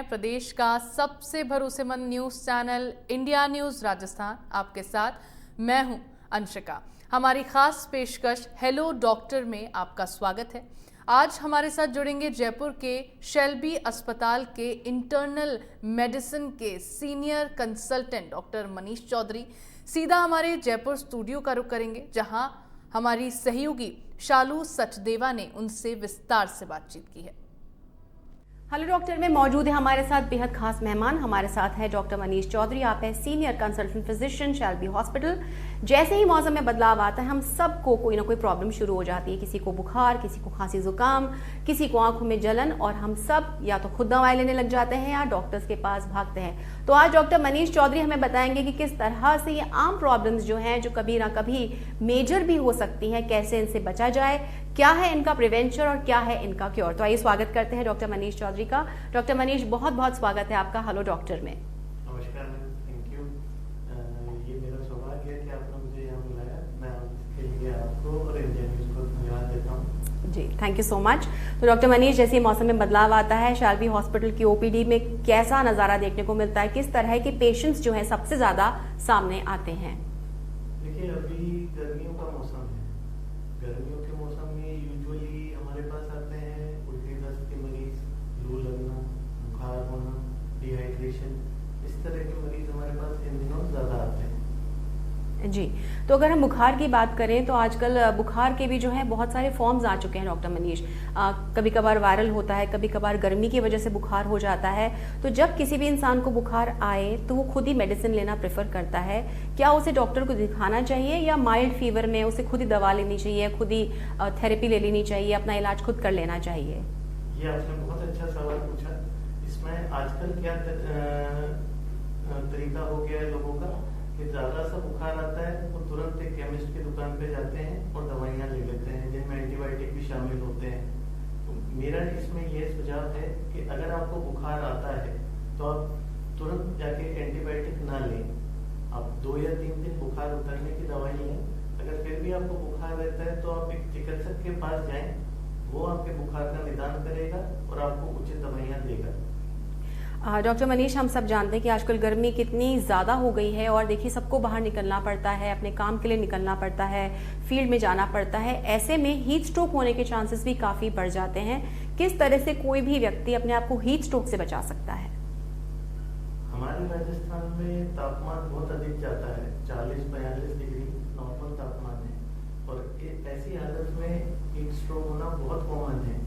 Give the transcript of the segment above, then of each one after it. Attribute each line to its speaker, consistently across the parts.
Speaker 1: प्रदेश का सबसे भरोसेमंद news channel India news Rajasthan, आपके साथ मैं हूं अंशिका। हमारी खास पेशकश हेलो डॉक्टर में आपका स्वागत है। आज हमारे साथ जुड़ेंगे जयपुर के शेल्बी अस्पताल के इंटरनल मेडिसिन के senior consultant doctor Manish Chaudhary. सीधा हमारे जयपुर स्टूडियो का रुख करेंगे, जहां हमारी सहयोगी शालू सचदेवा ने उनसे विस्तार से बातचीत की है।
Speaker 2: हेलो डॉक्टर में मौजूद है हमारे साथ बेहद खास मेहमान। हमारे साथ है डॉक्टर मनीष चौधरी। आप है senior consultant physician Shelby hospital. जैसे ही मौसम में बदलाव आता है, हम सबको कोई ना कोई प्रॉब्लम शुरू हो जाती है। किसी को बुखार, किसी को खांसी जुकाम, किसी को आंखों में जलन, और हम सब या तो खुद दवाई लेने लग जाते हैं या डॉक्टर्स के पास भागते हैं। तो आज डॉक्टर मनीष चौधरी हमें बताएंगे कि किस तरह से ये आम प्रॉब्लम्स जो हैं, जो कभी ना कभी मेजर भी हो सकती हैं, कैसे इनसे बचा जाए, क्या है इनका प्रिवेंशन और क्या है इनका क्योर। तो आइए स्वागत करते हैं डॉक्टर मनीष चौधरी का। डॉक्टर मनीष, बहुत बहुत स्वागत है आपका हेलो डॉक्टर में।
Speaker 3: नमस्कार मैम, थैंक यू। ये मेरा सौभाग्य है कि आपने मुझे यहाँ बुलाया। मैं इसके लिए आपको और इंडिया न्यूज़ को धन्यवाद देता हूँ।
Speaker 2: जी, थैंक यू सो मच। तो डॉक्टर मनीष, जैसे मौसम में बदलाव आता है, शेल्बी हॉस्पिटल की ओपीडी में कैसा नज़ारा देखने को मिलता है? किस तरह के पेशेंट्स जो हैं सबसे ज़्यादा सामने आते हैं?
Speaker 3: देखिए, अभी गर्मियों का मौसम है। गर्मियों के मौसम में यूजुअली हमारे पास आते हैं उल्टी दस्त के मरीज, लू लगना, बुखार होना, डिहाइड्रेशन, इस तरह के मरीज हमारे पास इन दिनों ज़्यादा आते हैं।
Speaker 2: जी, तो अगर हम बुखार की बात करें तो आजकल बुखार के भी जो है बहुत सारे फॉर्म्स आ चुके हैं डॉक्टर मनीष। कभी कभार वायरल होता है, कभी कभार गर्मी की वजह से बुखार हो जाता है। तो जब किसी भी इंसान को बुखार आए तो वो खुद ही मेडिसिन लेना प्रेफर करता है। क्या उसे डॉक्टर को दिखाना चाहिए या माइल्ड फीवर में उसे खुद ही दवा लेनी चाहिए, खुद ही थेरेपी ले लेनी चाहिए, अपना इलाज खुद कर लेना चाहिए?
Speaker 3: ये आपने बहुत अच्छा सवाल पूछा। इसमें आजकल क्या तरीका हो गया है लोगों का कि ज्यादा सा बुखार आता है वो तुरंत एक केमिस्ट की दुकान पे जाते हैं और दवाइयाँ ले लेते हैं, जिनमें एंटीबायोटिक भी शामिल होते हैं। तो मेरा इसमें यह सुझाव है कि अगर आपको बुखार आता है तो आप तुरंत जाके एंटीबायोटिक ना लें। आप 2 या 3 दिन बुखार उतरने की दवाई लें। अगर फिर भी आपको बुखार रहता है तो आप एक चिकित्सक के पास जाएं, वो आपके बुखार का निदान करेगा और आपको उचित दवाइयाँ देगा।
Speaker 2: डॉक्टर मनीष, हम सब जानते हैं कि आजकल गर्मी कितनी ज़्यादा हो गई है और देखिए सबको बाहर निकलना पड़ता है, अपने काम के लिए निकलना पड़ता है, फील्ड में जाना पड़ता है। ऐसे में हीट स्ट्रोक होने के चांसेस भी काफ़ी बढ़ जाते हैं। किस तरह से कोई भी व्यक्ति अपने आप को हीट स्ट्रोक से बचा सकता है?
Speaker 3: हमारे राजस्थान में तापमान बहुत अधिक जाता है, 40-42 डिग्री नॉर्मल तापमान है, और ऐसी हालत में हीट स्ट्रोक होना बहुत कॉमन है।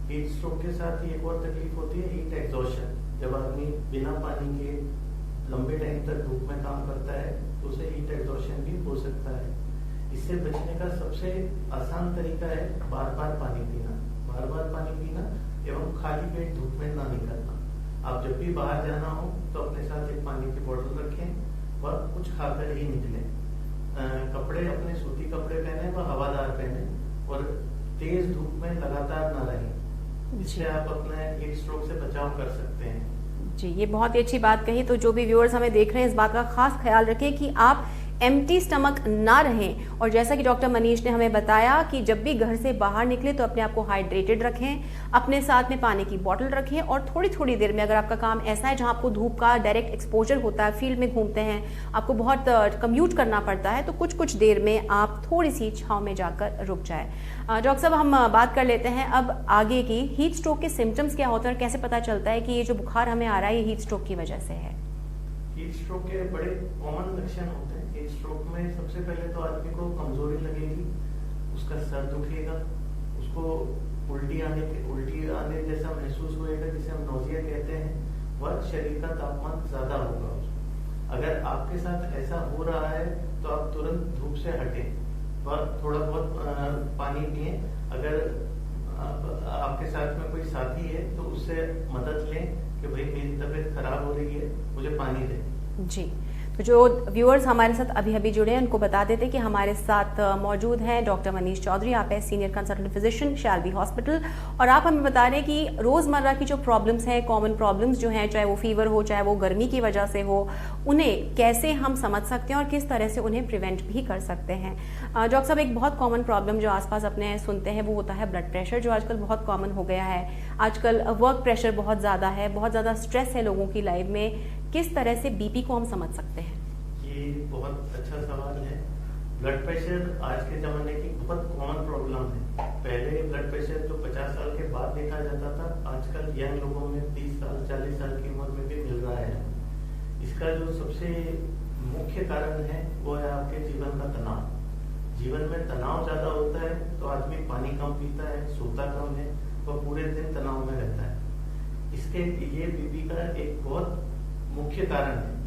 Speaker 3: हीट स्ट्रोक के साथ ही एक और तकलीफ होती है, हीट एग्जॉशन। जब आदमी बिना पानी के लंबे टाइम तक धूप में काम करता है तो उसे हीट एग्जॉशन भी हो सकता है। इससे बचने का सबसे आसान तरीका है बार बार पानी पीना, बार बार पानी पीना एवं खाली पेट धूप में ना निकलना। आप जब भी बाहर जाना हो तो अपने साथ एक पानी की बोतल रखें और कुछ खाकर ही निकलें। कपड़े अपने सूती कपड़े पहने व हवादार पहने और तेज धूप में लगातार ना रहें। इससे आप अपने हीट स्ट्रोक से बचाव कर सकते हैं।
Speaker 2: जी, ये बहुत ही अच्छी बात कही। तो जो भी व्यूअर्स हमें देख रहे हैं, इस बात का खास ख्याल रखें कि आप एम्प्टी स्टमक ना रहें। और जैसा कि डॉक्टर मनीष ने हमें बताया कि जब भी घर से बाहर निकले तो अपने आप को हाइड्रेटेड रखें, अपने साथ में पानी की बोतल रखें, और थोड़ी थोड़ी देर में, अगर आपका काम ऐसा है जहां आपको धूप का डायरेक्ट एक्सपोजर होता है, फील्ड में घूमते हैं, आपको बहुत कम्यूट करना पड़ता है, तो कुछ कुछ देर में आप थोड़ी सी छाँव में जाकर रुक जाए। डॉक्टर साहब, हम बात कर लेते हैं अब आगे की। हीट स्ट्रोक के सिम्टम्स क्या होते हैं और कैसे पता चलता है कि ये जो बुखार हमें आ रहा है ये हीट स्ट्रोक की वजह से है?
Speaker 3: हीट स्ट्रोक के बड़े कॉमन लक्षण होते हैं। हीट स्ट्रोक में सबसे पहले तो आदमी को कमजोरी लगेगी, उसका सर दुखेगा, उसको उल्टी आने जैसा महसूस होएगा, जिसे हम नोजिया कहते हैं, वह शरीर का तापमान ज्यादा होगा। अगर आपके साथ ऐसा हो रहा है तो आप तुरंत धूप से हटें और थोड़ा बहुत पानी पिए। अगर आपके साथ में कोई साथी है तो उससे मदद लें कि भाई मेरी तबीयत खराब हो रही है, मुझे पानी दे।
Speaker 2: जी, तो जो व्यूअर्स हमारे साथ अभी अभी जुड़े हैं उनको बता देते कि हमारे साथ मौजूद हैं डॉक्टर मनीष चौधरी। आप है senior consultant physician Shalby hospital, और आप हमें बता रहे हैं कि रोजमर्रा की जो प्रॉब्लम्स हैं, कॉमन प्रॉब्लम्स जो हैं, चाहे वो फीवर हो, चाहे वो गर्मी की वजह से हो, उन्हें कैसे हम समझ सकते हैं और किस तरह से उन्हें प्रिवेंट भी कर सकते हैं। डॉक्टर साहब, एक बहुत कॉमन प्रॉब्लम जो आसपास अपने सुनते हैं वो होता है ब्लड प्रेशर, जो आजकल बहुत कॉमन हो गया है। आजकल वर्क प्रेशर बहुत ज़्यादा है, बहुत ज़्यादा स्ट्रेस है लोगों की लाइफ में। किस तरह से बीपी को हम समझ सकते हैं?
Speaker 3: ये बहुत अच्छा सवाल है। ब्लड प्रेशर आज के जमाने की बहुत कॉमन प्रॉब्लम है। पहले ब्लड प्रेशर जो 50 साल के बाद देखा जाता था, आजकल यंग लोगों में 30 साल 40 साल की उम्र में भी मिल रहा है। इसका जो सबसे मुख्य कारण है वो है आपके जीवन का तनाव। जीवन में तनाव ज्यादा होता है तो आदमी पानी कम पीता है, सोता कम है, वह पूरे दिन तनाव में रहता है। इसके ये बीपी का एक बहुत मुख्य कारण है।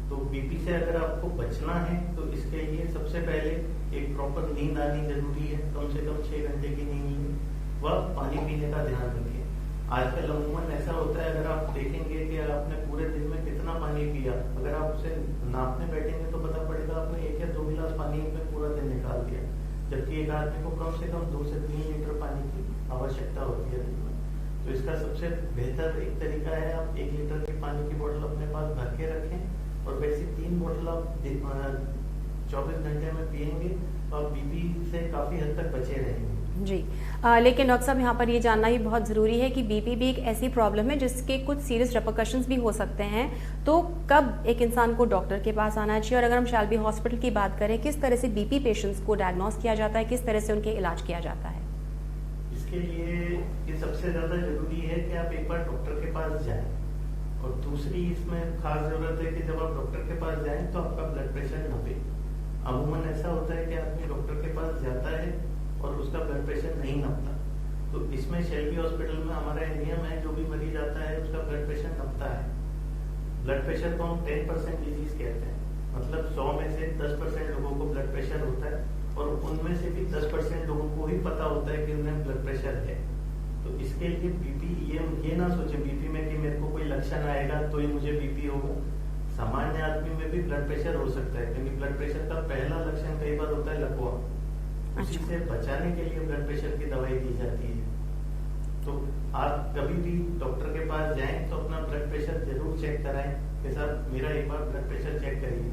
Speaker 3: तो बीपी से अगर आपको बचना है तो इसके लिए सबसे पहले एक प्रॉपर नींद आनी जरूरी है। कम से कम 6 घंटे की नींद लें, वह पानी पीने का ध्यान रखें। आजकल अमूमन ऐसा होता है, अगर आप देखेंगे कि आपने पूरे दिन में कितना पानी पिया, अगर आप उसे नापने बैठेंगे तो पता पड़ेगा आपने 1 या 2 गिलास पानी में पूरा दिन निकाल दिया, जबकि एक आदमी को कम से कम 2 से 3 लीटर पानी की आवश्यकता होती है दिन में। तो इसका सबसे बेहतर एक तरीका है, आप 1 लीटर की पानी की बोतल अपने पास भर के रखें और वैसे 3 बोतल आप 24 घंटे में पिएंगे तो आप बीपी से काफी हद तक बचे रहेंगे।
Speaker 2: जी, लेकिन डॉक्टर साहब यहाँ पर ये जानना ही बहुत ज़रूरी है कि बीपी भी एक ऐसी प्रॉब्लम है जिसके कुछ सीरियस रिपरकशंस भी हो सकते हैं। तो कब एक इंसान को डॉक्टर के पास आना चाहिए, और अगर हम शैल्बी हॉस्पिटल की बात करें, किस तरह से बीपी पेशेंट्स को डायग्नोस किया जाता है, किस तरह से उनके इलाज किया जाता है?
Speaker 3: इसके लिए ये सबसे ज्यादा जरूरी है कि आप एक बार डॉक्टर के पास जाएं, और दूसरी इसमें खास जरूरत है कि जब आप डॉक्टर के पास जाएं तो आपका ब्लड प्रेशर नपे। अमूमन ऐसा होता है कि आदमी डॉक्टर के पास जाता है और उसका ब्लड प्रेशर नहीं नपता। तो इसमें शैल्बी हॉस्पिटल में हमारा नियम है, जो भी मरीज आता है उसका ब्लड प्रेशर नपता है। ब्लड प्रेशर को हम 10% डिजीज कहते हैं, मतलब 100 में से 10% लोगों को ब्लड प्रेशर होता है, और उनमें से भी 10% लोगों को ही पता होता है कि उन्हें ब्लड प्रेशर है। तो इसके लिए बीपी, ये ना सोचे बीपी में कि मेरे को कोई लक्षण आएगा तो ही मुझे बीपी होगा। सामान्य आदमी में भी ब्लड प्रेशर हो सकता है, क्योंकि ब्लड प्रेशर का पहला लक्षण कई बार होता है लकवा। उसी से बचाने के लिए ब्लड प्रेशर की दवाई दी जाती है। तो आप कभी भी डॉक्टर के पास जाएं तो अपना ब्लड प्रेशर जरूर चेक कराएं कि साहब मेरा एक बार ब्लड प्रेशर चेक करिए।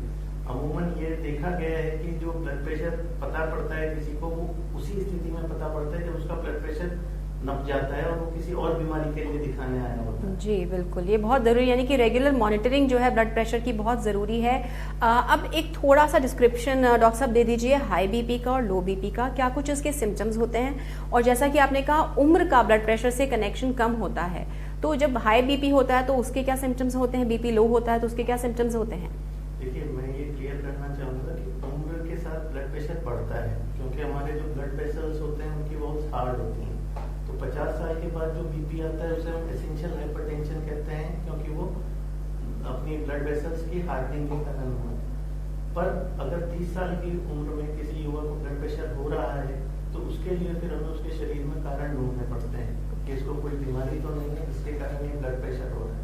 Speaker 3: अमूमन ये देखा गया है कि जो ब्लड प्रेशर पता पड़ता है किसी को, वो उसी स्थिति में पता पड़ता है जब उसका ब्लड प्रेशर नप जाता है और वो किसी और बीमारी के लिए दिखाने आया होता है।
Speaker 2: जी बिल्कुल, ये बहुत ज़रूरी, यानी कि रेगुलर मॉनिटरिंग जो है ब्लड प्रेशर की बहुत ज़रूरी है। अब एक थोड़ा सा डिस्क्रिप्शन डॉक्टर साहब दे दीजिए हाई बीपी का और लो बीपी का, क्या कुछ इसके सिम्टम्स होते हैं? और जैसा कि आपने कहा उम्र का ब्लड प्रेशर से कनेक्शन कम होता है, तो जब हाई बीपी होता है तो उसके क्या सिम्टम्स होते हैं, बीपी लो होता है तो उसके क्या सिम्टम्स होते हैं?
Speaker 3: देखिए, मैं ये क्लियर करना चाहूंगा कि उम्र के साथ ब्लड प्रेशर बढ़ता है, क्योंकि हमारे जो ब्लड वेसल्स होते हैं उनकी बहुत हार्ड होती हैं। तो 50 साल के बाद जो बीपी आता है उसे हम एसेंशियल हाइपरटेंशन कहते हैं, क्योंकि वो अपनी ब्लड वेसल्स की हार्डनिंग के कारण हुआ। पर अगर 30 साल की उम्र में किसी युवा को ब्लड प्रेशर हो रहा है तो उसके लिए फिर हमें उसके शरीर में कारण ढूंढने पड़ते हैं कि इसको कोई बीमारी तो नहीं है जिसके कारण ये ब्लड प्रेशर हो रहा है।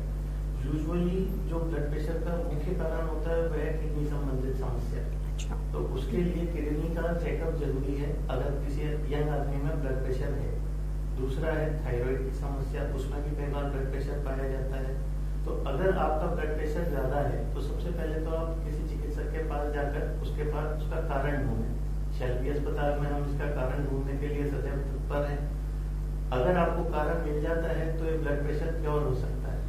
Speaker 3: यूजुअली जो ब्लड प्रेशर का मुख्य कारण होता है वह किडनी संबंधित समस्या। तो उसके लिए किडनी का चेकअप जरूरी है अगर किसी यंग आदमी में ब्लड प्रेशर है। दूसरा है थायराइड की समस्या, उसमें भी कई बार ब्लड प्रेशर पाया जाता है। तो अगर आपका ब्लड प्रेशर ज्यादा है तो सबसे पहले तो आप किसी चिकित्सक के पास जाकर उसके पास उसका कारण ढूंढें। शैल्बी अस्पताल में हम इसका कारण ढूंढने के लिए सदैव तत्पर हैं। अगर आपको कारण मिल जाता है तो ये ब्लड प्रेशर क्योर हो सकता है।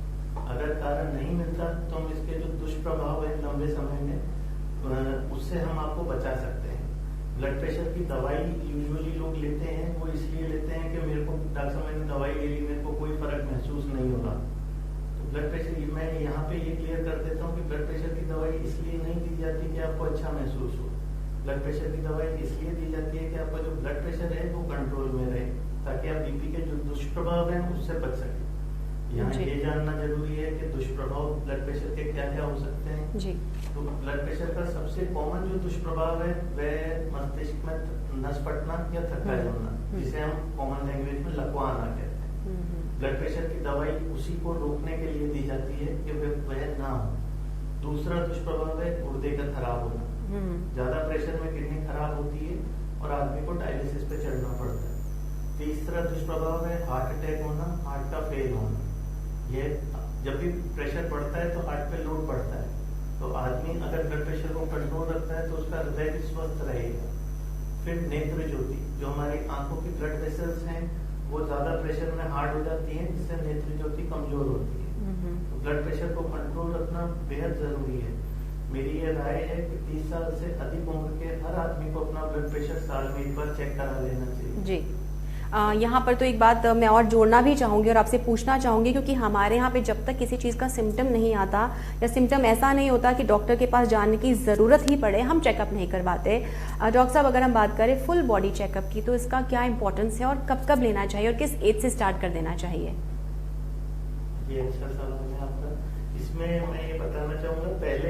Speaker 3: अगर कारण नहीं मिलता तो हम इसके जो दुष्प्रभाव है लंबे समय में उससे हम आपको बचा सकते हैं। ब्लड प्रेशर की दवाई यूजुअली लोग लेते हैं, वो इसलिए लेते हैं कि मेरे को डॉक्टर साहब मैंने दवाई ले ली, मेरे को कोई फर्क महसूस नहीं हो रहा। तो ब्लड प्रेशर, मैं यहाँ पे ये क्लियर कर देता हूँ कि ब्लड प्रेशर की दवाई इसलिए नहीं दी जाती कि आपको अच्छा महसूस हो। ब्लड प्रेशर की दवाई इसलिए दी जाती है कि आपका जो ब्लड प्रेशर है वो कंट्रोल में रहे, ताकि आप बीपी के जो दुष्प्रभाव हैं उससे बच सके। यहाँ ये जानना जरूरी है कि दुष्प्रभाव ब्लड प्रेशर के क्या क्या हो सकते हैं
Speaker 2: जी।
Speaker 3: तो ब्लड प्रेशर का सबसे कॉमन जो दुष्प्रभाव है वह मस्तिष्क में नस फटना या थक्का जमना, जिसे हम कॉमन लैंग्वेज में लकवा आना कहते हैं। ब्लड प्रेशर की दवाई उसी को रोकने के लिए दी जाती है कि वह ना हो। दूसरा दुष्प्रभाव है गुर्दे का खराब होना। ज्यादा प्रेशर में किडनी खराब होती है और आदमी को डायलिसिस पे चढ़ना पड़ता है। तीसरा दुष्प्रभाव है हार्ट अटैक होना, हार्ट का फेल होना। ये जब भी प्रेशर बढ़ता है तो हार्ट पे लोड पड़ता है, तो आदमी अगर ब्लड प्रेशर को कंट्रोल रखता है तो उसका हृदय भी स्वस्थ रहेगा। फिर नेत्र ज्योति, जो हमारी आंखों की ब्लड वेसल्स हैं वो ज्यादा प्रेशर में हार्ड हो जाती हैं, जिससे नेत्र ज्योति कमजोर होती है। तो ब्लड प्रेशर को कंट्रोल रखना बेहद जरूरी है। मेरी ये राय है कि 30 साल से अधिक उम्र के हर आदमी को अपना ब्लड प्रेशर साल में एक बार चेक करा लेना चाहिए।
Speaker 2: जी, यहाँ पर तो एक बात मैं और जोड़ना भी चाहूँगी और आपसे पूछना चाहूँगी, क्योंकि हमारे यहाँ पे जब तक किसी चीज़ का सिम्टम नहीं आता या सिम्टम ऐसा नहीं होता कि डॉक्टर के पास जाने की ज़रूरत ही पड़े, हम चेकअप नहीं करवाते। डॉक्टर साहब, अगर हम बात करें फुल बॉडी चेकअप की, तो इसका क्या इंपॉर्टेंस है और कब कब लेना चाहिए और किस एज से स्टार्ट कर देना चाहिए?
Speaker 3: ये अच्छा सवाल है आपका। इसमें मैं ये बताना चाहूँगा, पहले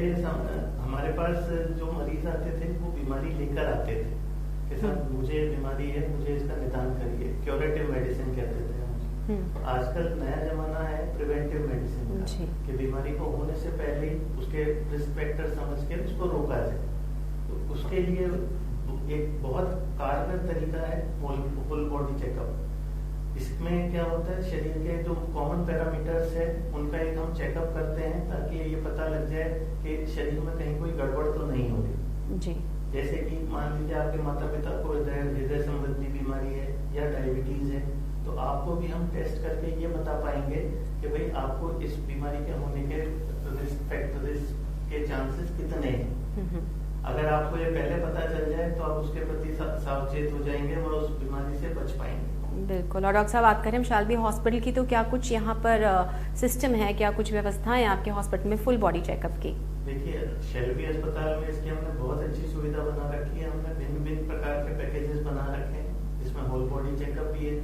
Speaker 3: हमारे पास जो मरीज आते थे वो बीमारी लेकर आते थे कि साहब मुझे बीमारी है, मुझे इसका निदान करिए, क्यूरेटिव मेडिसिन कहते थे हम। आजकल नया जमाना है प्रिवेंटिव मेडिसिन का, कि बीमारी को होने से पहले ही उसके रिस्क फैक्टर समझ के उसको रोका जाए। तो उसके लिए एक बहुत कारगर तरीका है फुल बॉडी चेकअप। इसमें क्या होता है, शरीर के जो कॉमन पैरामीटर्स है उनका एक हम चेकअप करते हैं ताकि ये पता लग जाए कि शरीर में कहीं कोई गड़बड़ तो नहीं हो रही।
Speaker 2: जी।
Speaker 3: जैसे कि मान लीजिए आपके माता पिता को हृदय संबंधी बीमारी है या डायबिटीज है, तो आपको भी हम टेस्ट करके ये बता पाएंगे कि भाई आपको इस बीमारी के होने के रिस्क के चांसेस कितने हैं। अगर आपको ये पहले पता चल जाए तो आप उसके प्रति सावचेत हो जाएंगे और उस बीमारी से बच पाएंगे।
Speaker 2: बिल्कुल। और डॉक्टर साहब, बात करें हम शैल्बी हॉस्पिटल की, तो क्या कुछ यहाँ पर सिस्टम है, क्या कुछ व्यवस्थाएं आपके हॉस्पिटल में फुल बॉडी चेकअप की?
Speaker 3: देखिए, शैल्बी अस्पताल में इसकी हमने बहुत अच्छी सुविधा बना रखी है। हमने भिन्न भिन्न प्रकार के पैकेजेस बना रखे हैं, जिसमें होल बॉडी चेकअप भी है,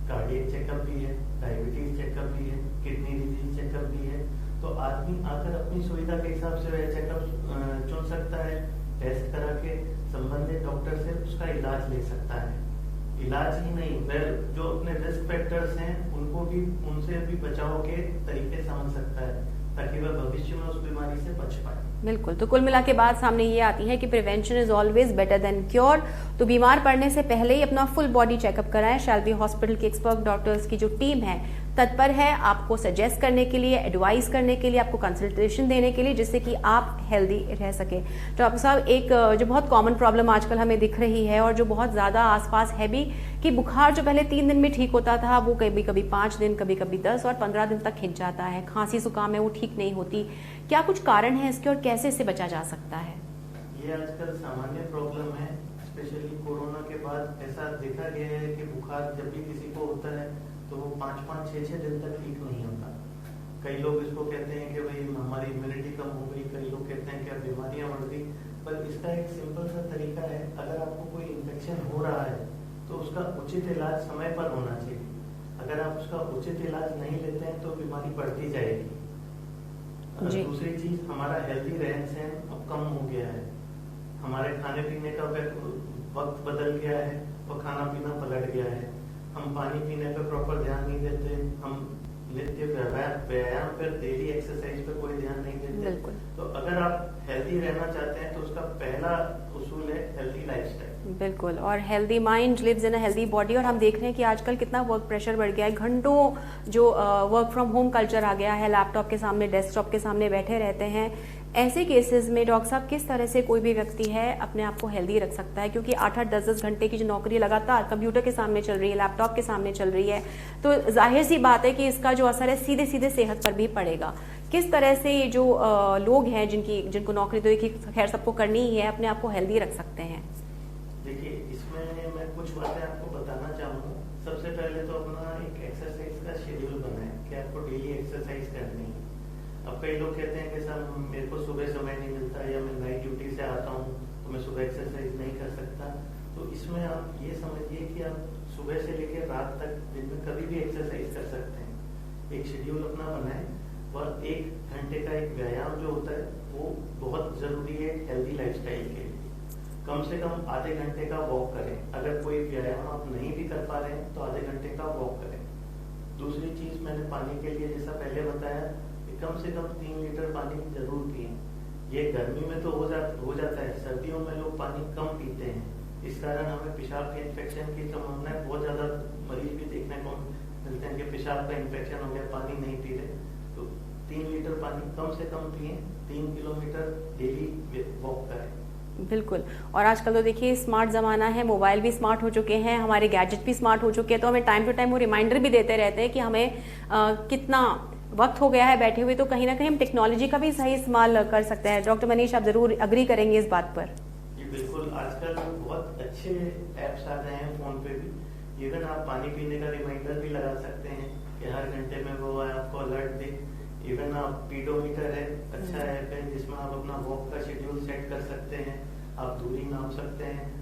Speaker 3: कार्डियक चेकअप भी है, डायबिटीज चेकअप भी है, किडनी डिजीज चेकअप भी है। तो आदमी आकर अपनी सुविधा के हिसाब से वह चेकअप चुन सकता है, टेस्ट करा के संबंधित डॉक्टर से उसका इलाज ले सकता है। इलाज ही नहीं, वह जो अपने रिस्क फैक्टर्स हैं उनको भी, उनसे भी बचाव के तरीके समझ सकता है ताकि वह भविष्य में उस बीमारी से बच पाए।
Speaker 2: बिल्कुल। तो कुल मिला के बात सामने ये आती है कि prevention is always better than cure. तो बीमार पड़ने से पहले ही अपना फुल बॉडी चेकअप कराएं। शैल्बी हॉस्पिटल के एक्सपर्ट डॉक्टर्स की जो टीम है तत्पर है आपको सजेस्ट करने के लिए, एडवाइस करने के लिए, आपको कंसल्टेशन देने के लिए, जिससे कि आप हेल्दी रह सके। तो डॉक्टर साहब, एक जो बहुत कॉमन प्रॉब्लम आजकल हमें दिख रही है और जो बहुत ज़्यादा आसपास है भी, कि बुखार जो पहले 3 दिन में ठीक होता था वो कभी कभी 5 दिन, कभी कभी 10 और 15 दिन तक खिंच जाता है। खांसी जुकाम है वो ठीक नहीं होती। क्या कुछ कारण है इसके और कैसे इससे बचा जा सकता है?
Speaker 3: ये आजकल सामान्य प्रॉब्लम है, स्पेशली कोरोना के बाद ऐसा देखा गया है कि बुखार जब भी किसी को होता है तो वो 5-5, 6-6 दिन तक ठीक नहीं होता। कई लोग इसको कहते हैं कि भाई हमारी इम्यूनिटी कम हो गई, कई लोग कहते हैं कि अब बीमारियां बढ़ गई। पर इसका एक सिंपल सा तरीका है, अगर आपको कोई इन्फेक्शन हो रहा है तो उसका उचित इलाज समय पर होना चाहिए। अगर आप उसका उचित इलाज नहीं लेते हैं तो बीमारी बढ़ती जाएगी। दूसरी चीज, हमारा हेल्दी रहन सहन अब कम हो गया है। हमारे खाने पीने का वक्त बदल गया है और खाना पीना पलट गया है। हम पानी पीने पे प्रॉपर ध्यान नहीं देते, हम नित्य व्यायाम पर, डेली एक्सरसाइज पे कोई ध्यान नहीं देते। तो अगर आप हेल्दी रहना चाहते हैं तो उसका पहला उसूल है हेल्दी लाइफस्टाइल।
Speaker 2: बिल्कुल। और healthy mind lives in a healthy body. और हम देख रहे हैं कि आजकल कितना वर्क प्रेशर बढ़ गया है। घंटों जो वर्क फ्रॉम होम कल्चर आ गया है, लैपटॉप के सामने, डेस्कटॉप के सामने बैठे रहते हैं। ऐसे केसेस में डॉक्टर साहब किस तरह से कोई भी व्यक्ति है अपने आप को हेल्दी रख सकता है? क्योंकि 8-8, 10-10 घंटे की जो नौकरी लगातार कंप्यूटर के सामने चल रही है, लैपटॉप के सामने चल रही है, तो जाहिर सी बात है कि इसका जो असर है सीधे सीधे सेहत पर भी पड़ेगा। किस तरह से ये जो लोग हैं जिनको नौकरी तो देखिए खैर सबको करनी ही है, अपने आप को हेल्दी रख सकते हैं?
Speaker 3: देखिए, इसमें मैं कुछ बातें आपको बताना चाहूँगा। सबसे पहले तो अपना एक एक्सरसाइज का शेड्यूल बनाएं कि आपको डेली एक्सरसाइज करनी है। अब कई लोग कहते हैं कि सर मेरे को सुबह समय नहीं मिलता या मैं नाइट ड्यूटी से आता हूँ तो मैं सुबह एक्सरसाइज नहीं कर सकता। तो इसमें आप ये समझिए कि आप सुबह से लेकर रात तक दिन में कभी भी एक्सरसाइज कर सकते हैं। एक शेड्यूल अपना बनाएं और 1 घंटे का एक व्यायाम जो होता है वो बहुत जरूरी है हेल्दी लाइफस्टाइल के लिए। कम से कम आधे घंटे का वॉक करें। अगर कोई व्यायाम आप नहीं भी कर पा रहे हैं तो आधे घंटे का वॉक करें। दूसरी चीज, मैंने पानी के लिए जैसा पहले बताया, कम से कम 3 लीटर पानी जरूर पिए। ये गर्मी में तो हो जाता है, सर्दियों में लोग पानी कम पीते हैं, इस कारण हमें पेशाब के इन्फेक्शन की संभावना है। बहुत ज्यादा मरीज भी देखने को मिलते हैं कि पेशाब का इन्फेक्शन हो गया, पानी नहीं पी रहे, तो 3 लीटर पानी कम से कम पिए, 3 किलोमीटर डेली वॉक करें।
Speaker 2: बिल्कुल। और आजकल तो देखिए स्मार्ट ज़माना है, मोबाइल भी स्मार्ट हो चुके हैं, हमारे गैजेट भी स्मार्ट हो चुके हैं, तो हमें टाइम टू टाइम वो रिमाइंडर भी देते रहते हैं कि हमें कितना वक्त हो गया है बैठे हुए, तो कहीं ना कहीं हम टेक्नोलॉजी का भी सही इस्तेमाल कर सकते हैं। डॉक्टर मनीष, आप जरूर अग्री करेंगे इस बात पर।
Speaker 3: जी बिल्कुल, आजकल बहुत अच्छे ऐप्स आ गए हैं फोन पे भी। इवन आप पानी पीने का रिमाइंडर भी लगा सकते हैं कि हर घंटे में वो आपको अलर्ट दे। इवन आप पीडोमीटर है, अच्छा ऐप है जिसमें आप अपना वॉक का शेड्यूल सेट कर सकते हैं, आप दूरी नाप सकते हैं।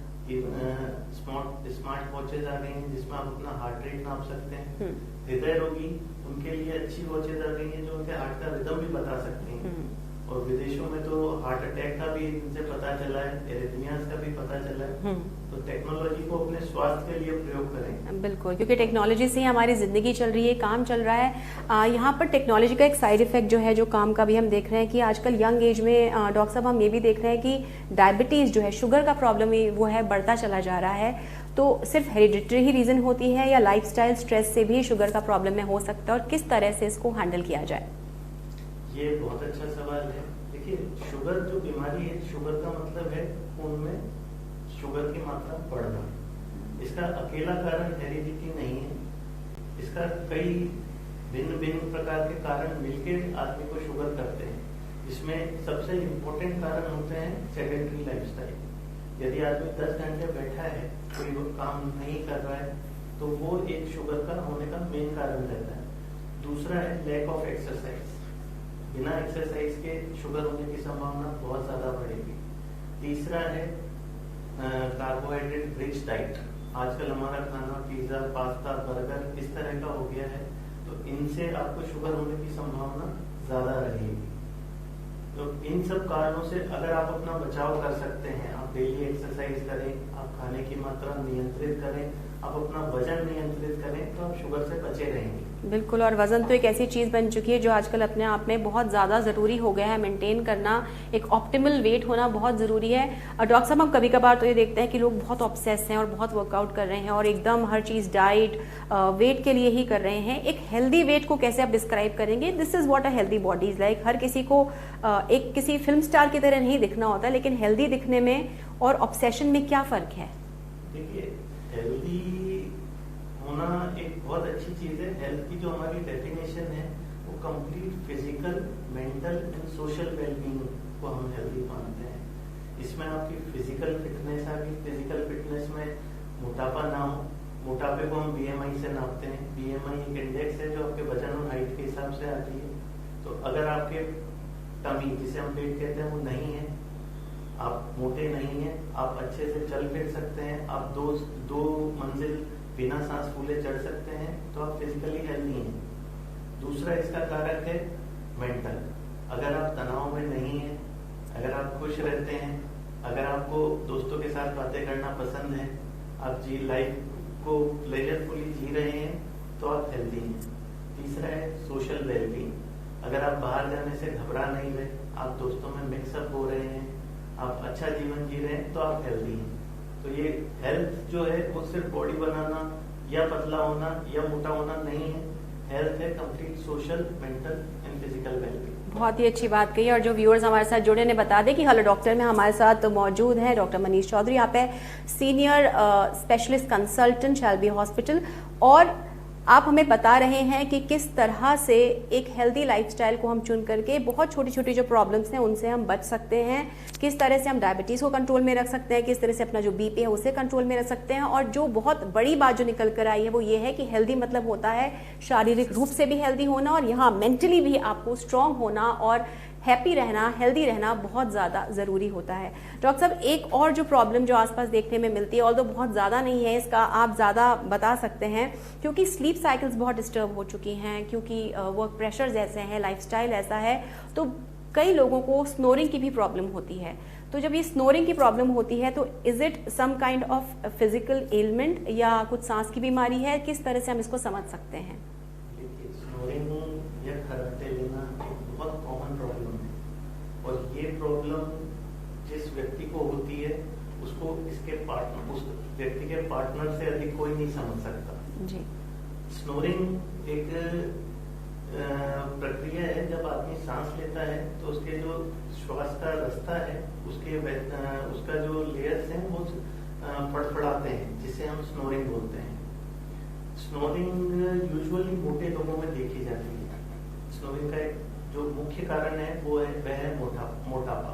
Speaker 3: स्मार्ट वॉचेज आ गई हैं जिसमें आप अपना हार्ट रेट नाप सकते हैं। हृदय रोगी, उनके लिए अच्छी वॉचेज आ गई हैं जो उनके हार्ट का रिदम भी बता सकती हैं। और विदेशों में तो हार्ट अटैक का भी इनसे पता चला है, एरिथमियास का भी पता चला है। तो टेक्नोलॉजी को अपने स्वास्थ्य के लिए प्रयोग करें।
Speaker 2: बिल्कुल, क्योंकि टेक्नोलॉजी से ही हमारी जिंदगी चल रही है, काम चल रहा है। यहाँ पर टेक्नोलॉजी का एक साइड इफेक्ट जो है, जो काम का भी हम देख रहे हैं कि आजकल यंग एज में डॉक्टर साहब हम ये भी देख रहे हैं कि डायबिटीज जो है, शुगर का प्रॉब्लम वो है बढ़ता चला जा रहा है। तो सिर्फ हेरिडिटरी ही रीजन होती है या लाइफस्टाइल स्ट्रेस से भी शुगर का प्रॉब्लम में हो सकता है, और किस तरह से इसको हैंडल किया जाए?
Speaker 3: ये बहुत अच्छा सवाल है। देखिए, शुगर जो बीमारी है, शुगर का मतलब है खून में शुगर की मात्रा बढ़ना। इसका अकेला कारण हेरिडिटी नहीं है, इसका कई भिन्न भिन्न प्रकार के कारण मिलकर आदमी को शुगर करते हैं। इसमें सबसे इम्पोर्टेंट कारण होते हैं सेडेंटरी लाइफस्टाइल। यदि आदमी 10 घंटे बैठा है, कोई काम नहीं कर रहा है, तो वो एक शुगर का होने का मेन कारण रहता है। दूसरा है लैक ऑफ एक्सरसाइज। बिना एक्सरसाइज के शुगर होने की संभावना बहुत ज्यादा बढ़ेगी। तीसरा है कार्बोहाइड्रेट रिच डाइट। आजकल हमारा खाना पिज्जा, पास्ता, बर्गर इस तरह का हो गया है, तो इनसे आपको शुगर होने की संभावना ज्यादा रहेगी। तो इन सब कारणों से अगर आप अपना बचाव कर सकते हैं, आप डेली एक्सरसाइज करें, आप खाने की मात्रा नियंत्रित करें, आप अपना वजन नियंत्रित करें, तो आप शुगर से बचे रहेंगे।
Speaker 2: बिल्कुल, और वजन तो एक ऐसी चीज बन चुकी है जो आजकल अपने आप में बहुत ज्यादा जरूरी हो गया है। मेंटेन करना, एक ऑप्टिमल वेट होना बहुत जरूरी है। और डॉक्टर साहब, हम कभी कभार तो ये देखते हैं कि लोग बहुत ऑब्सेस हैं और बहुत वर्कआउट कर रहे हैं और एकदम हर चीज डाइट वेट के लिए ही कर रहे हैं। एक हेल्दी वेट को कैसे आप डिस्क्राइब करेंगे? This is what a healthy body is like. हर किसी को एक किसी फिल्म स्टार की तरह नहीं दिखना होता, लेकिन हेल्दी दिखने में और ऑब्सेशन में क्या फर्क है?
Speaker 3: देखिए, हेल्दी होना एक बहुत अच्छी चीज है। हेल्थ की जो हमारी डेफिनेशन है वो complete physical, mental and social wellbeing को हम हेल्दी मानते हैं। इसमें आपकी फिजिकल फिटनेस आ गई। फिजिकल फिटनेस में मोटापा ना हो। मोटापे को हम बीएमआई से नापते हैं। बीएमआई एक इंडेक्स है जो आपके वजन और हाइट के हिसाब से आती है। तो अगर आपके टमी, जिसे हम पेट कहते हैं, वो नहीं है, आप मोटे नहीं हैं, आप अच्छे से चल फिर सकते हैं, आप दो मंजिल बिना सांस फूले चढ़ सकते हैं, तो आप फिजिकली हेल्दी हैं। दूसरा इसका कारक है मेंटल। अगर आप तनाव में नहीं हैं, अगर आप खुश रहते हैं, अगर आपको दोस्तों के साथ बातें करना पसंद है, आप लाइफ को प्लेजरफुली जी रहे हैं, तो आप हेल्दी हैं। तीसरा है सोशल वेलबींग। अगर आप बाहर जाने से घबरा नहीं रहे, आप दोस्तों में मिक्सअप हो रहे हैं, आप अच्छा जीवन जी रहे हैं, तो आप हेल्दी हैं। तो ये हेल्थ जो है वो सिर्फ बॉडी बनाना या पतला होना या मोटा होना नहीं है। हेल्थ है complete social, mental and physical wellbeing.
Speaker 2: बहुत ही अच्छी बात कही। और जो व्यूअर्स हमारे साथ जुड़े ने बता दें कि हेलो डॉक्टर में हमारे साथ मौजूद हैं डॉक्टर मनीष चौधरी। आप है senior specialist consultant Shalby hospital, और आप हमें बता रहे हैं कि किस तरह से एक हेल्दी लाइफस्टाइल को हम चुन करके बहुत छोटी छोटी जो प्रॉब्लम्स हैं उनसे हम बच सकते हैं, किस तरह से हम डायबिटीज को कंट्रोल में रख सकते हैं, किस तरह से अपना जो बीपी है उसे कंट्रोल में रख सकते हैं। और जो बहुत बड़ी बात जो निकल कर आई है वो ये है कि हेल्दी मतलब होता है शारीरिक रूप से भी हेल्दी होना, और यहाँ मेंटली भी आपको स्ट्रांग होना और हैप्पी रहना, हेल्दी रहना बहुत ज़्यादा ज़रूरी होता है। डॉक्टर साहब, एक और जो प्रॉब्लम जो आसपास देखने में मिलती है, और तो बहुत ज़्यादा नहीं है, इसका आप ज़्यादा बता सकते हैं, क्योंकि स्लीप साइकिल्स बहुत डिस्टर्ब हो चुकी हैं, क्योंकि वर्क प्रेशर्स ऐसे हैं, लाइफस्टाइल ऐसा है, तो कई लोगों को स्नोरिंग की भी प्रॉब्लम होती है। तो जब ये स्नोरिंग की प्रॉब्लम होती है तो is it some kind of physical element या कुछ सांस की बीमारी है? किस तरह से हम इसको समझ सकते हैं?
Speaker 3: स्नोरिंग या खर्राटे लेना एक बहुत कॉमन प्रॉब्लम है, और ये प्रॉब्लम व्यक्ति के पार्टनर से अधिक कोई नहीं समझ सकता।
Speaker 2: जी।
Speaker 3: स्नोरिंग एक प्रक्रिया है, जब आदमी सांस लेता है तो उसके जो श्वास का रास्ता है उसका जो लेयर्स हैं वो फड़फड़ाते हैं, जिसे हम स्नोरिंग बोलते हैं। स्नोरिंग यूजुअली मोटे लोगों में देखी जाती है। स्नोरिंग का एक जो मुख्य कारण है वह है मोटापा।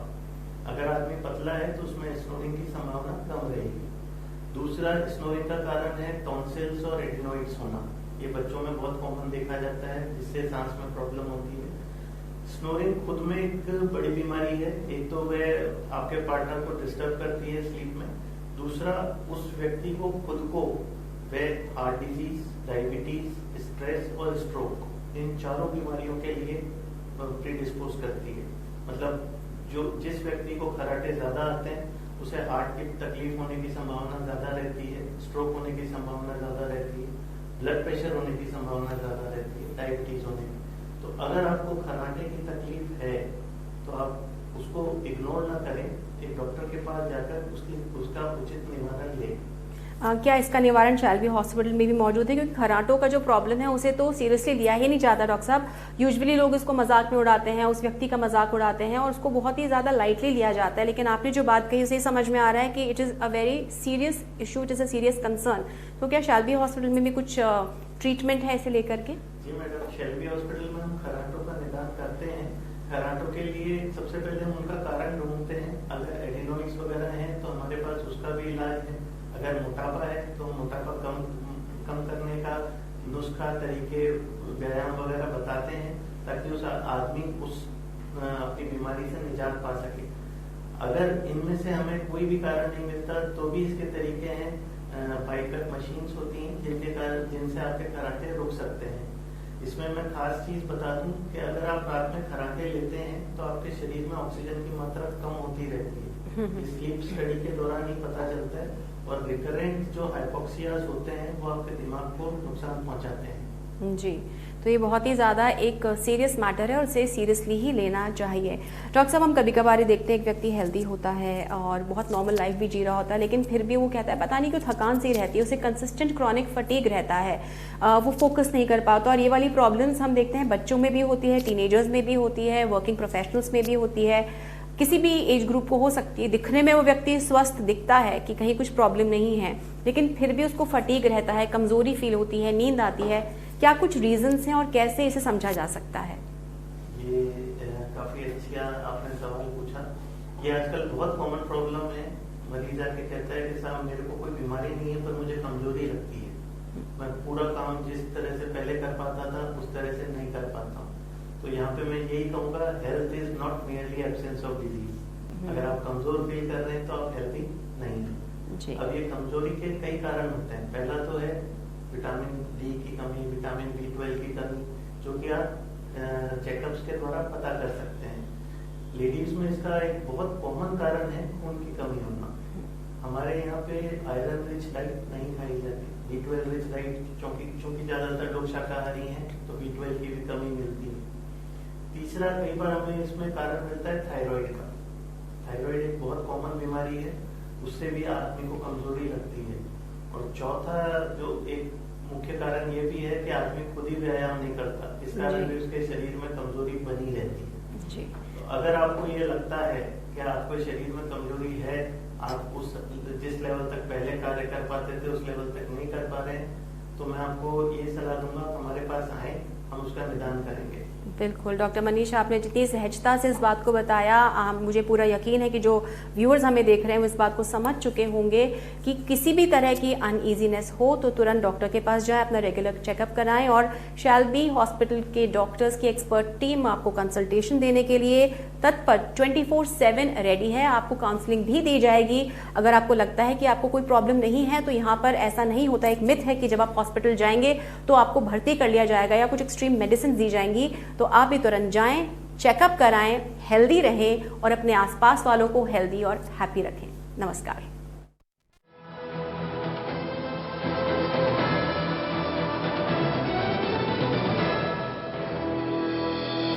Speaker 3: अगर आदमी पतला है तो उसमें स्नोरिंग की संभावना कम रहेगी। दूसरा स्नोरिंग का कारण है टॉन्सिल्स और एडिनोइड्स होना। ये बच्चों में बहुत कॉमन देखा जाता है, जिससे सांस में प्रॉब्लम होती है। स्नोरिंग खुद में एक बड़ी बीमारी है। एक तो वह आपके पार्टनर को डिस्टर्ब करती है स्लीप में, दूसरा उस व्यक्ति को खुद को वह हार्ट डिजीज, डायबिटीज, स्ट्रेस और स्ट्रोक, इन चारों बीमारियों के लिए प्रीडिस्पोज करती है। मतलब जिस व्यक्ति को खर्राटे ज्यादा आते हैं उसे हार्ट की तकलीफ होने की संभावना ज्यादा रहती है, स्ट्रोक होने की संभावना ज्यादा रहती है, ब्लड प्रेशर होने की संभावना ज्यादा रहती है, डायबिटीज होने की। तो अगर आपको खर्राटे की तकलीफ है तो आप उसको इग्नोर ना करें, एक डॉक्टर के पास जाकर उसका उचित निवारण लें।
Speaker 2: क्या इसका निवारण शैल्बी हॉस्पिटल में भी मौजूद है? क्योंकि खर्राटों का जो प्रॉब्लम है उसे तो सीरियसली लिया ही नहीं जाता डॉक्टर साहब। यूजुअली लोग इसको मजाक में उड़ाते हैं, उस व्यक्ति का मजाक उड़ाते हैं और उसको बहुत ही ज्यादा लाइटली लिया जाता है। लेकिन आपने जो बात कही उसे समझ में आ रहा है कि it is a very serious issue, it is a serious concern. तो क्या शैल्बी हॉस्पिटल में भी कुछ ट्रीटमेंट है इसे लेकर के?
Speaker 3: जी मैडम, शैल्बी हॉस्पिटल में हम खर्राटों का निदान करते हैं। खर्राटों के लिए सबसे पहले हम उनका कारण ढूंढते हैं। अगर एडिनोइड्स वगैरह है तो हमारे पास उसका भी इलाज है। अगर मोटापा है तो मोटापा कम करने का नुस्खा, तरीके, व्यायाम वगैरह बताते हैं ताकि उस आदमी उस अपनी बीमारी से निजात पा सके। अगर इनमें से हमें कोई भी कारण नहीं मिलता तो भी इसके तरीके हैं। बाइकअप मशीन्स होती हैं जिनसे आपके खर्राटे रुक सकते हैं। इसमें मैं खास चीज बता दूं कि अगर आप रात में खर्राटे लेते हैं तो आपके शरीर में ऑक्सीजन की मात्रा कम होती रहती है। स्लीप स्टडी के दौरान ही पता चलता है। और रिकरेंट जो हाइपोक्सियाज होते हैं वो आपके दिमाग को नुकसान पहुंचाते हैं।
Speaker 2: जी, तो ये बहुत ही ज़्यादा एक सीरियस मैटर है और इसे सीरियसली ही लेना चाहिए। डॉक्टर साहब, हम कभी कभार देखते हैं एक व्यक्ति हेल्दी होता है और बहुत नॉर्मल लाइफ भी जी रहा होता है, लेकिन फिर भी वो कहता है पता नहीं क्यों थकान सी रहती है, उसे कंसिस्टेंट क्रॉनिक फटीग रहता है, वो फोकस नहीं कर पाता। और ये वाली प्रॉब्लम्स हम देखते हैं बच्चों में भी होती है, टीनेजर्स में भी होती है, वर्किंग प्रोफेशनल्स में भी होती है, किसी भी एज ग्रुप को हो सकती है। दिखने में वो व्यक्ति स्वस्थ दिखता है कि कहीं कुछ प्रॉब्लम नहीं है, लेकिन फिर भी उसको फटीग रहता है, कमजोरी फील होती है, नींद आती है। क्या कुछ रीजंस हैं और कैसे इसे समझा जा सकता है?
Speaker 3: ये काफी अच्छा आपने सवाल पूछा। ये आजकल बहुत कॉमन प्रॉब्लम है। मरीज आके कहता है कि साहब मेरे को कोई बीमारी नहीं है पर मुझे कमजोरी लगती है, मैं पूरा काम जिस तरह से पहले कर पाता था उस तरह से नहीं कर पाता हूँ। तो यहाँ पे मैं यही कहूंगा, health is not merely absence of disease. अगर आप कमजोर फील कर रहे हैं तो आप हेल्थी नहीं है। अब ये कमजोरी के कई कारण होते हैं। पहला तो है विटामिन डी की कमी, विटामिन B12 की कमी, जो कि आप चेकअप्स के द्वारा पता कर सकते हैं। लेडीज में इसका एक बहुत कॉमन कारण है खून की कमी होना। हमारे यहाँ पे आयरन रिच डाइट नहीं खाई जाती, B12 रिच डाइट, क्योंकि ज्यादातर लोग शाकाहारी हैं तो B12 की भी कमी मिलती है। तीसरा, कई बार हमें इसमें कारण मिलता है थायराइड का। थायराइड एक बहुत कॉमन बीमारी है, उससे भी आदमी को कमजोरी लगती है। और चौथा जो एक मुख्य कारण ये भी है कि आदमी खुद ही व्यायाम नहीं करता, इस कारण भी उसके शरीर में कमजोरी बनी रहती है। जी। तो अगर आपको ये लगता है कि आपको शरीर में कमजोरी है, आप उस जिस लेवल तक पहले कार्य कर पाते थे उस लेवल तक नहीं कर पा रहे हैं, तो मैं आपको ये सलाह दूंगा हमारे पास आए, हम उसका निदान करेंगे।
Speaker 2: बिल्कुल डॉक्टर मनीष, आपने जितनी सहजता से इस बात को बताया, मुझे पूरा यकीन है कि जो व्यूअर्स हमें देख रहे हैं वो इस बात को समझ चुके होंगे कि किसी भी तरह की अनईजीनेस हो तो तुरंत डॉक्टर के पास जाएं, अपना रेगुलर चेकअप कराएं। और शैल्बी हॉस्पिटल के डॉक्टर्स की एक्सपर्ट टीम आपको कंसल्टेशन देने के लिए तत्पर 24/7 रेडी है। आपको काउंसलिंग भी दी जाएगी। अगर आपको लगता है कि आपको कोई प्रॉब्लम नहीं है तो यहाँ पर ऐसा नहीं होता। एक मिथ है कि जब आप हॉस्पिटल जाएंगे तो आपको भर्ती कर लिया जाएगा या कुछ एक्सट्रीम मेडिसिन दी जाएंगी। तो आप भी तुरंत जाएं, चेकअप कराएं, हेल्दी रहें और अपने आसपास वालों को हेल्दी और हैप्पी रखें। नमस्कार।